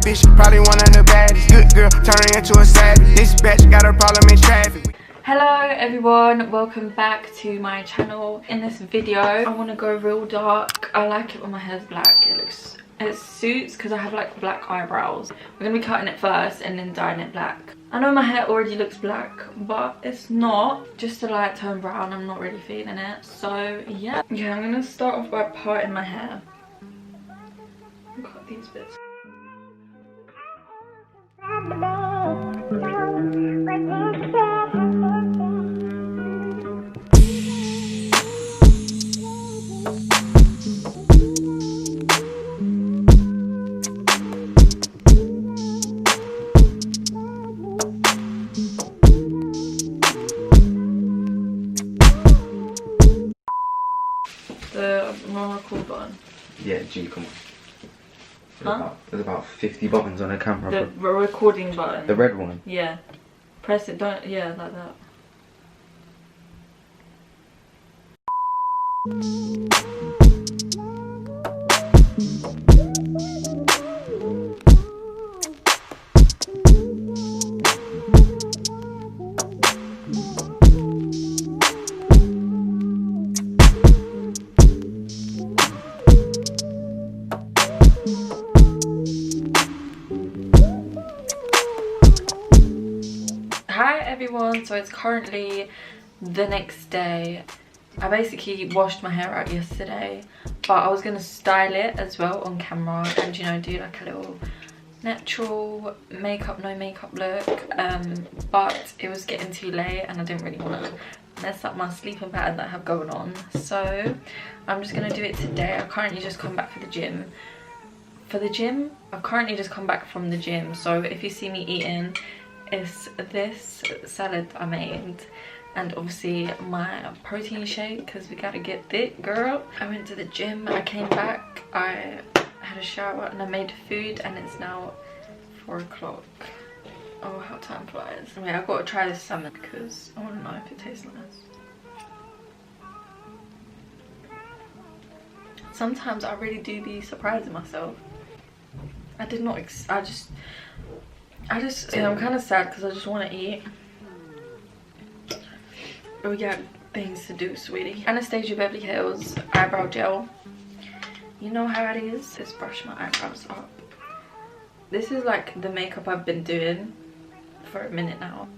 bitch, probably one of the baddest. Good girl, turning into a savage. This bitch got a problem in traffic. Hello everyone, welcome back to my channel. In this video I want to go real dark. I like it when my hair's black. It suits because I have like black eyebrows. We're gonna be cutting it first and then dyeing it black. I know my hair already looks black, but it's not. Just a light tone brown. I'm not really feeling it, so yeah. I'm gonna start off by parting my hair. Cut these bits. The non-record button. Yeah, G, come on. Huh? There's about 50 buttons on a camera. The recording button. The red one? Yeah. Press it, don't, yeah, like that. Hi everyone, so it's currently the next day. I basically washed my hair out yesterday, but I was going to style it as well on camera and, you know, do like a little natural makeup, no makeup look, but it was getting too late and I didn't really want to mess up my sleeping pattern that I have going on, so I'm just going to do it today. I've currently just come back I've currently just come back from the gym, so if you see me eating, it's this salad I made and obviously my protein shake because we gotta get thick, girl. I went to the gym, I came back, I had a shower and I made food and it's now 4 o'clock. Oh, how time flies. Wait, I've got to try this salmon because I want to know if it tastes nice. Sometimes I really do be surprising myself. I did not I'm kind of sad because I just want to eat. But we got things to do, sweetie. Anastasia Beverly Hills eyebrow gel. You know how it is. Let's brush my eyebrows up. This is like the makeup I've been doing for a minute now.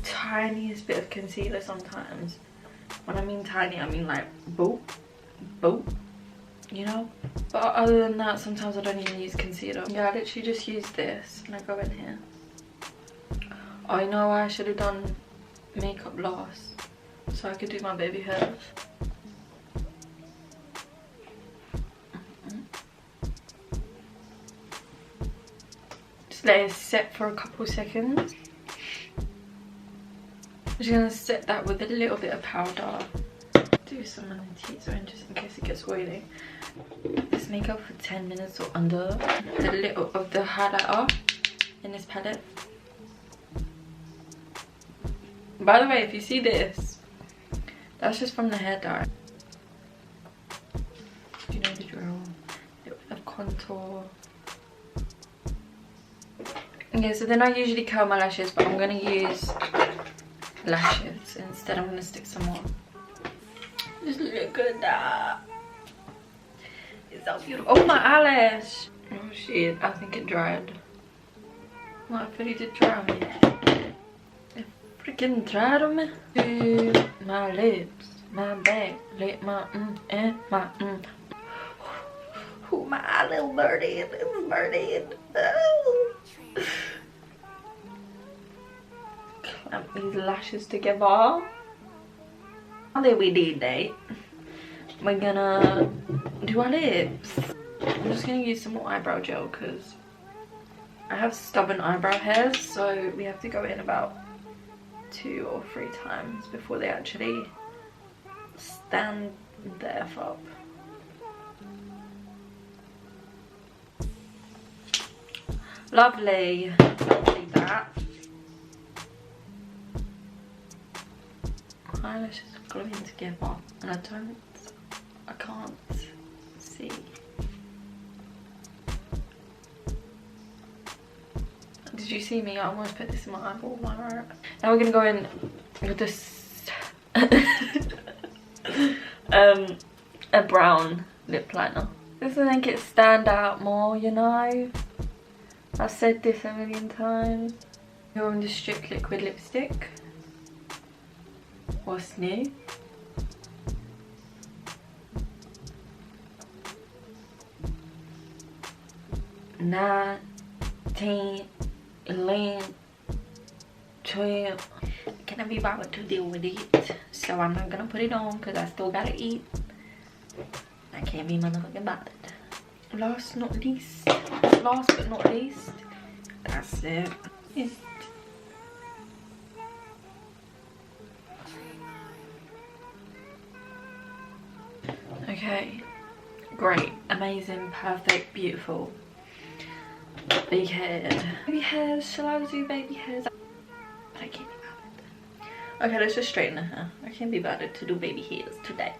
Tiniest bit of concealer sometimes. When I mean tiny, I mean like boop, boop. You know, but other than that, sometimes I don't even use concealer. Yeah, I literally just use this and I go in here. Oh, you know, I should have done makeup last so I could do my baby hairs. Just let it set for a couple seconds. I'm just gonna set that with a little bit of powder. Do some on the T-zone just in case it gets oily. This makeup for 10 minutes or under. A little of the highlighter in this palette. By the way, if you see this, that's just from the hair dye. You know the drill. A little bit of contour. Okay, so then I usually curl my lashes, but I'm gonna use lashes instead. I'm gonna stick some more. Just look at that. It's so beautiful. Oh, my eyelash. Oh shit, I think it dried. Well, I really did dry on me. It freaking dried on me. My lips, my back, my my Oh, my eye little birdie. It's birdie. Oh. Clamp these lashes together. Now that we did that, we're gonna do our lips. I'm just gonna use some more eyebrow gel because I have stubborn eyebrow hairs, so we have to go in about 2 or 3 times before they actually stand the F up. Lovely. Lovely that. Eyelashes are gluing together and I can't see. Did you see me? I almost put this in my eyeball. Now we're gonna go in with this a brown lip liner. This will make it stand out more, you know. I've said this a million times. You're on the Strict Liquid lipstick. What's new? Nine, 10, 11, 12. Can I be bothered to deal with it? So I'm not gonna put it on because I still gotta eat. I can't be motherfucking bothered. Last but not least, that's it. Okay, great, amazing, perfect, beautiful. Big head. Baby hairs, shall I do baby hairs? But I can't be bothered. Okay, let's just straighten her hair. I can't be bothered to do baby hairs today.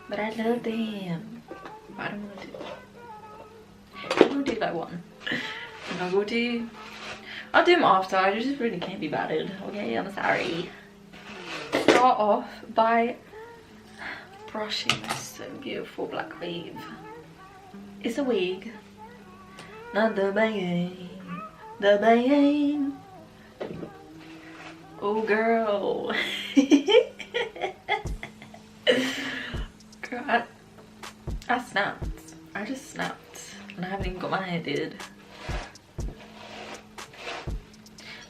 But I love them. But I don't want to do it. I'm gonna do like one. And I'll do them after. I just really can't be bothered. Okay, I'm sorry. Start off by brushing this beautiful black wave. It's a wig. Not the bang, the bang. Oh girl. Girl, I snapped. I just snapped. And I haven't even got my hair did.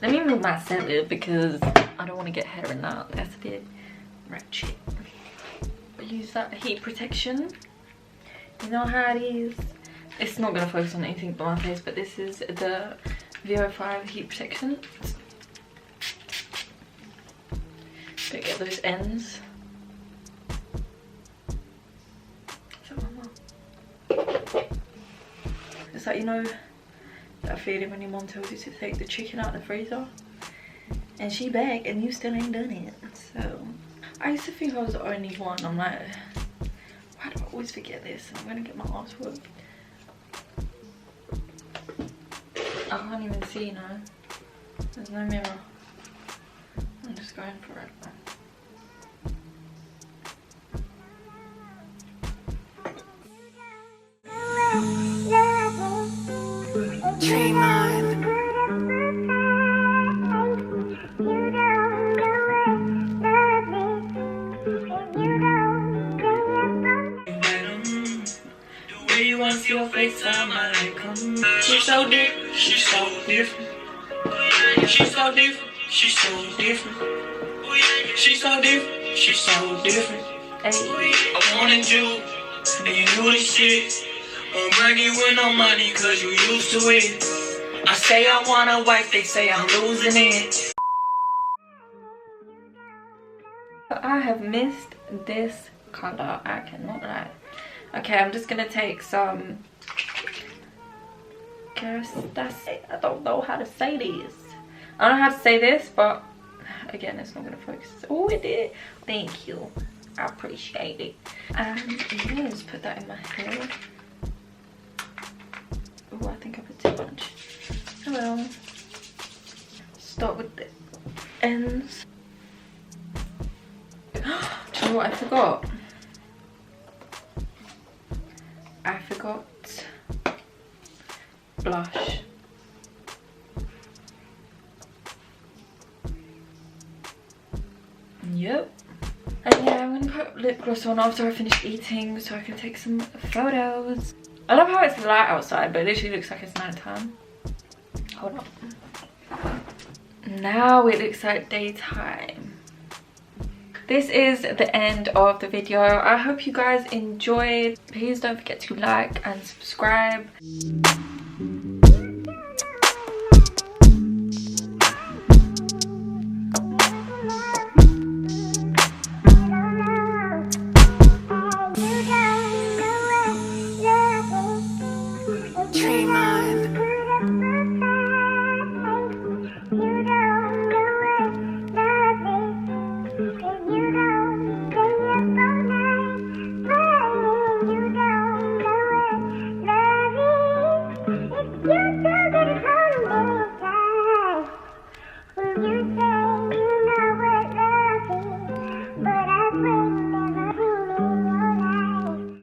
Let me move my center because I don't want to get hair in that. That's a bit ratchet. Use that heat protection. You know how it is. It's not gonna focus on anything but my face, but this is the VO5 heat protection. Gotta get those ends. It's like, you know that feeling when your mom tells you to take the chicken out of the freezer and she back and you still ain't done it. So I used to think I was the only one. I'm like, why do I always forget this? I'm gonna get my ass whooped. I can't even see now. There's no mirror. I'm just going for it. Dream on. Your face, I'm like, she's so different, she's so different. She's so different, she's so different. She's so different, she's so different. I wanted you, and you knew the shit. I'm bragging with no money, cause you used to it. I say I want a wife, they say I'm losing it. I have missed this color, I cannot lie. Okay, I'm just gonna take some I don't know how to say this. I don't know how to say this, but again, it's not gonna focus. Oh, it did. Thank you. I appreciate it. And yeah, just put that in my hair. Oh, I think I put too much. Oh well. Start with the ends. Do you know what I forgot? I forgot blush. Yep. And yeah, I'm gonna put lip gloss on after I finish eating so I can take some photos. I love how it's light outside, but it literally looks like it's nighttime. Hold on. Now it looks like daytime. This is the end of the video. I hope you guys enjoyed. Please don't forget to like and subscribe. You